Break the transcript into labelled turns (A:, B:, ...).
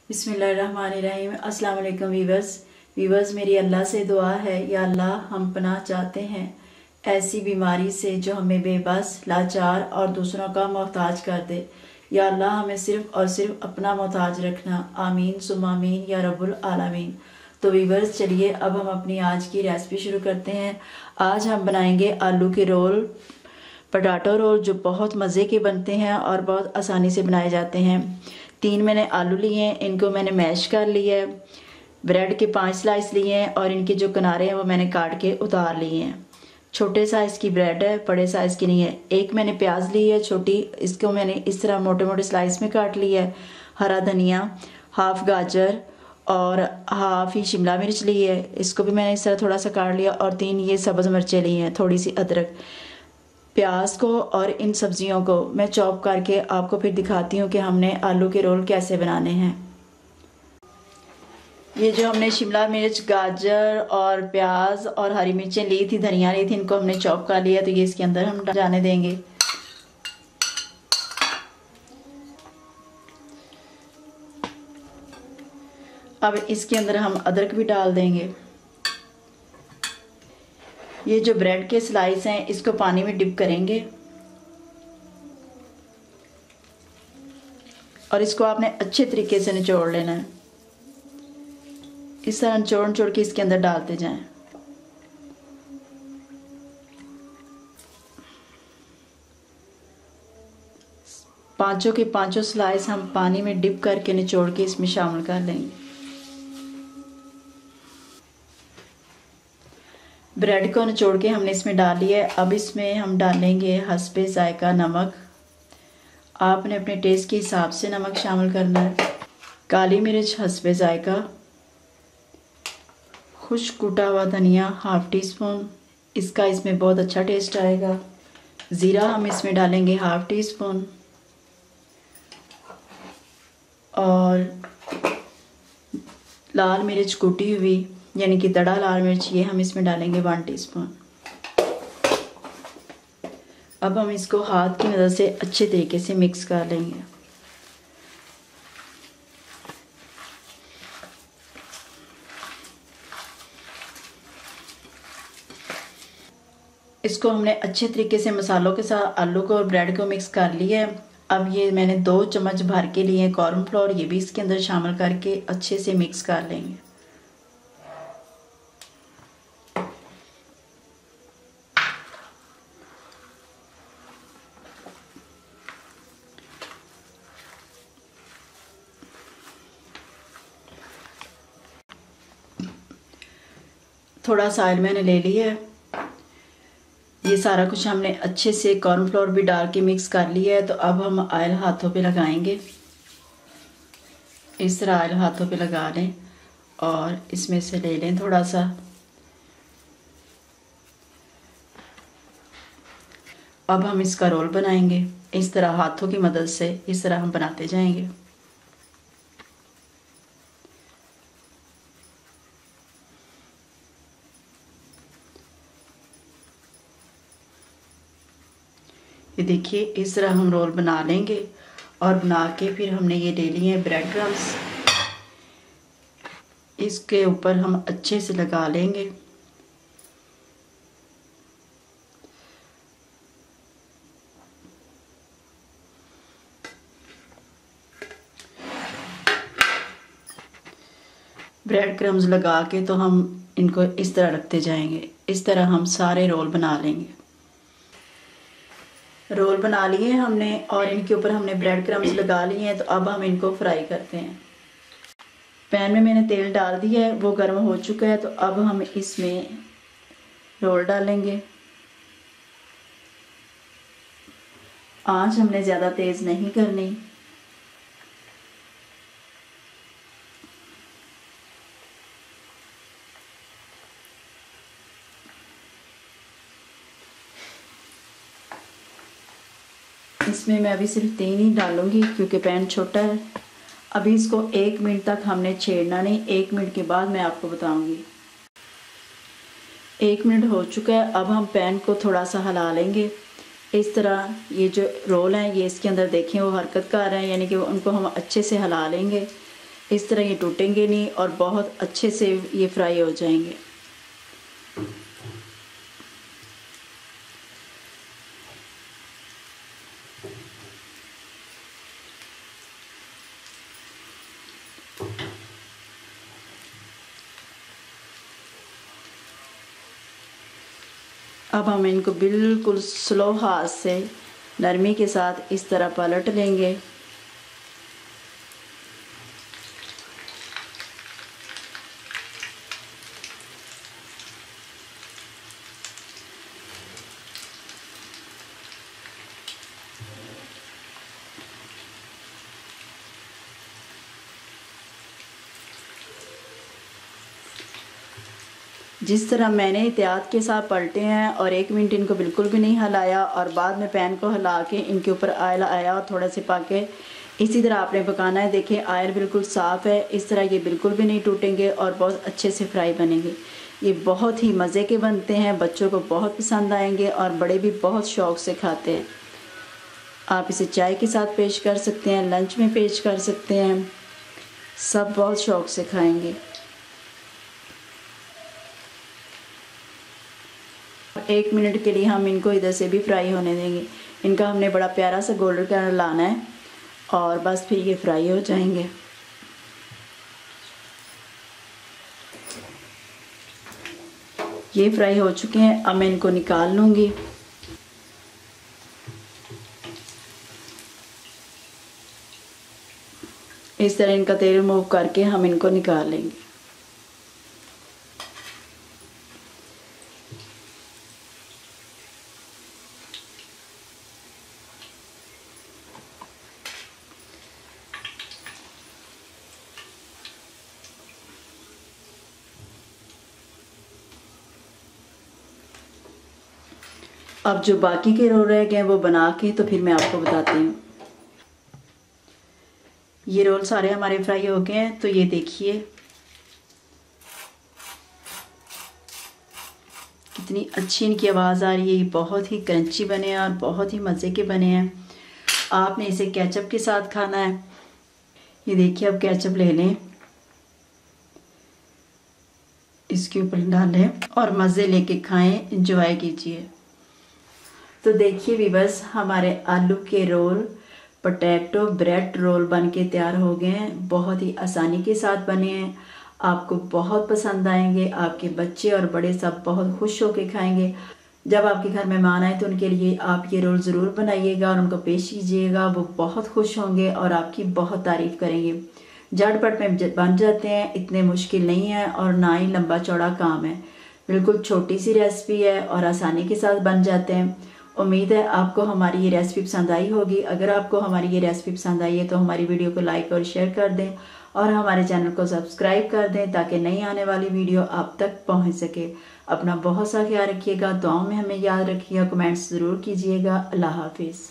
A: बिस्मिल्लाहिर्रहमानिर्रहीम। अस्सलाम वालेकुम वीवर्स, मेरी अल्लाह से दुआ है, या अल्लाह हम पनाह चाहते हैं ऐसी बीमारी से जो हमें बेबस, लाचार और दूसरों का मोहताज कर दे। या अल्लाह हमें सिर्फ़ और सिर्फ अपना मोहताज रखना। आमीन सुम्मा आमीन या रब्बुल आलमीन। तो वीवर्स, चलिए अब हम अपनी आज की रेसिपी शुरू करते हैं। आज हम बनाएंगे आलू के रोल, पोटैटो रोल, जो बहुत मज़े के बनते हैं और बहुत आसानी से बनाए जाते हैं। 3 मैंने आलू लिए हैं, इनको मैंने मैश कर लिया है। ब्रेड के 5 स्लाइस लिए हैं और इनके जो किनारे हैं वो मैंने काट के उतार लिए हैं। छोटे साइज़ की ब्रेड है, बड़े साइज़ की नहीं है। एक मैंने प्याज ली है छोटी, इसको मैंने इस तरह मोटे मोटे स्लाइस में काट लिया है। हरा धनिया, हाफ गाजर और हाफ ही शिमला मिर्च ली है, इसको भी मैंने इस तरह थोड़ा सा काट लिया। और 3 ये सब्ज़ मिर्चें ली हैं, थोड़ी सी अदरक। प्याज को और इन सब्जियों को मैं चॉप करके आपको फिर दिखाती हूँ कि हमने आलू के रोल कैसे बनाने हैं। ये जो हमने शिमला मिर्च, गाजर और प्याज और हरी मिर्चें ली थी, धनिया ली थी, इनको हमने चॉप कर लिया। तो ये इसके अंदर हम जाने देंगे। अब इसके अंदर हम अदरक भी डाल देंगे। ये जो ब्रेड के स्लाइस हैं इसको पानी में डिप करेंगे और इसको आपने अच्छे तरीके से निचोड़ लेना है। इस तरह निचोड़ के इसके अंदर डालते जाएं। पांचों के पांचों स्लाइस हम पानी में डिप करके निचोड़ के इसमें शामिल कर लेंगे। ब्रेड को निचोड़ के हमने इसमें डाल लिया है। अब इसमें हम डालेंगे हस्बे जायका नमक। आपने अपने टेस्ट के हिसाब से नमक शामिल करना है। काली मिर्च हस्बे जायका, खुश्क कूटा हुआ धनिया हाफ टी स्पून, इसका इसमें बहुत अच्छा टेस्ट आएगा। ज़ीरा हम इसमें डालेंगे हाफ टी स्पून और लाल मिर्च कूटी हुई यानी कि दड़ा लाल मिर्च, ये हम इसमें डालेंगे 1 टीस्पून। अब हम इसको हाथ की मदद से अच्छे तरीके से मिक्स कर लेंगे। इसको हमने अच्छे तरीके से मसालों के साथ आलू को और ब्रेड को मिक्स कर लिया है। अब ये मैंने 2 चम्मच भर के लिए कॉर्नफ्लोर, ये भी इसके अंदर शामिल करके अच्छे से मिक्स कर लेंगे। थोड़ा सा ऑयल मैंने ले लिया है। ये सारा कुछ हमने अच्छे से कॉर्नफ्लोर भी डाल के मिक्स कर लिया है। तो अब हम ऑयल हाथों पे लगाएंगे। इस तरह ऑयल हाथों पे लगा लें और इसमें से ले लें थोड़ा सा। अब हम इसका रोल बनाएंगे। इस तरह हाथों की मदद से इस तरह हम बनाते जाएंगे। ये देखिए, इस तरह हम रोल बना लेंगे और बना के फिर हमने ये ले लिए हैं ब्रेड क्रम्स, इसके ऊपर हम अच्छे से लगा लेंगे। ब्रेड क्रम्स लगा के तो हम इनको इस तरह रखते जाएंगे। इस तरह हम सारे रोल बना लेंगे। रोल बना लिए हमने और इनके ऊपर हमने ब्रेड क्रम्स लगा लिए हैं। तो अब हम इनको फ्राई करते हैं। पैन में मैंने तेल डाल दिया है, वो गर्म हो चुका है। तो अब हम इसमें रोल डालेंगे। आंच हमने ज़्यादा तेज़ नहीं करनी। इसमें मैं अभी सिर्फ 3 ही डालूंगी क्योंकि पैन छोटा है। अभी इसको 1 मिनट तक हमने छेड़ना नहीं, 1 मिनट के बाद मैं आपको बताऊंगी। 1 मिनट हो चुका है। अब हम पैन को थोड़ा सा हिला लेंगे। इस तरह ये जो रोल हैं ये इसके अंदर देखें वो हरकत कर रहे हैं, यानी कि उनको हम अच्छे से हिला लेंगे। इस तरह ये टूटेंगे नहीं और बहुत अच्छे से ये फ्राई हो जाएंगे। अब हम इनको बिल्कुल स्लो हाथ से नरमी के साथ इस तरह पलट लेंगे। जिस तरह मैंने एहतियात के साथ पलटे हैं और 1 मिनट इनको बिल्कुल भी नहीं हिलाया और बाद में पैन को हिला के इनके ऊपर ऑयल आया और थोड़ा से पाके इसी तरह आपने पकाना है। देखिए ऑयल बिल्कुल साफ़ है, इस तरह ये बिल्कुल भी नहीं टूटेंगे और बहुत अच्छे से फ्राई बनेंगे। ये बहुत ही मज़े के बनते हैं, बच्चों को बहुत पसंद आएंगे और बड़े भी बहुत शौक़ से खाते हैं। आप इसे चाय के साथ पेश कर सकते हैं, लंच में पेश कर सकते हैं, सब बहुत शौक़ से खाएँगे। 1 मिनट के लिए हम इनको इधर से भी फ्राई होने देंगे। इनका हमने बड़ा प्यारा सा गोल्डन कलर लाना है और बस फिर ये फ्राई हो जाएंगे। ये फ्राई हो चुके हैं, अब मैं इनको निकाल लूँगी। इस तरह इनका तेल रिमूव करके हम इनको निकाल लेंगे। अब जो बाकी के रोल रह गए वो बना के तो फिर मैं आपको बताती हूँ। ये रोल सारे हमारे फ्राई हो गए हैं, तो ये देखिए कितनी अच्छी इनकी आवाज़ आ रही है। बहुत ही क्रंची बने हैं और बहुत ही मज़े के बने हैं। आपने इसे केचप के साथ खाना है। ये देखिए, अब केचप ले लें, इसके ऊपर डालें और मज़े लेके खाएं, एंजॉय कीजिए। तो देखिए वीवर्स, हमारे आलू के रोल, पोटैटो ब्रेड रोल बन के तैयार हो गए हैं। बहुत ही आसानी के साथ बने हैं, आपको बहुत पसंद आएंगे। आपके बच्चे और बड़े सब बहुत खुश होकर खाएंगे। जब आपके घर मेहमान आए तो उनके लिए आप ये रोल ज़रूर बनाइएगा और उनको पेश कीजिएगा। वो बहुत खुश होंगे और आपकी बहुत तारीफ़ करेंगे। झटपट में बन जाते हैं, इतने मुश्किल नहीं है और ना ही लंबा चौड़ा काम है। बिल्कुल छोटी सी रेसिपी है और आसानी के साथ बन जाते हैं। उम्मीद है आपको हमारी ये रेसिपी पसंद आई होगी। अगर आपको हमारी ये रेसिपी पसंद आई है तो हमारी वीडियो को लाइक और शेयर कर दें और हमारे चैनल को सब्सक्राइब कर दें ताकि नई आने वाली वीडियो आप तक पहुंच सके। अपना बहुत सा ख्याल रखिएगा, दुआओं में हमें याद रखिएगा, कमेंट्स ज़रूर कीजिएगा। अल्लाह हाफिज़।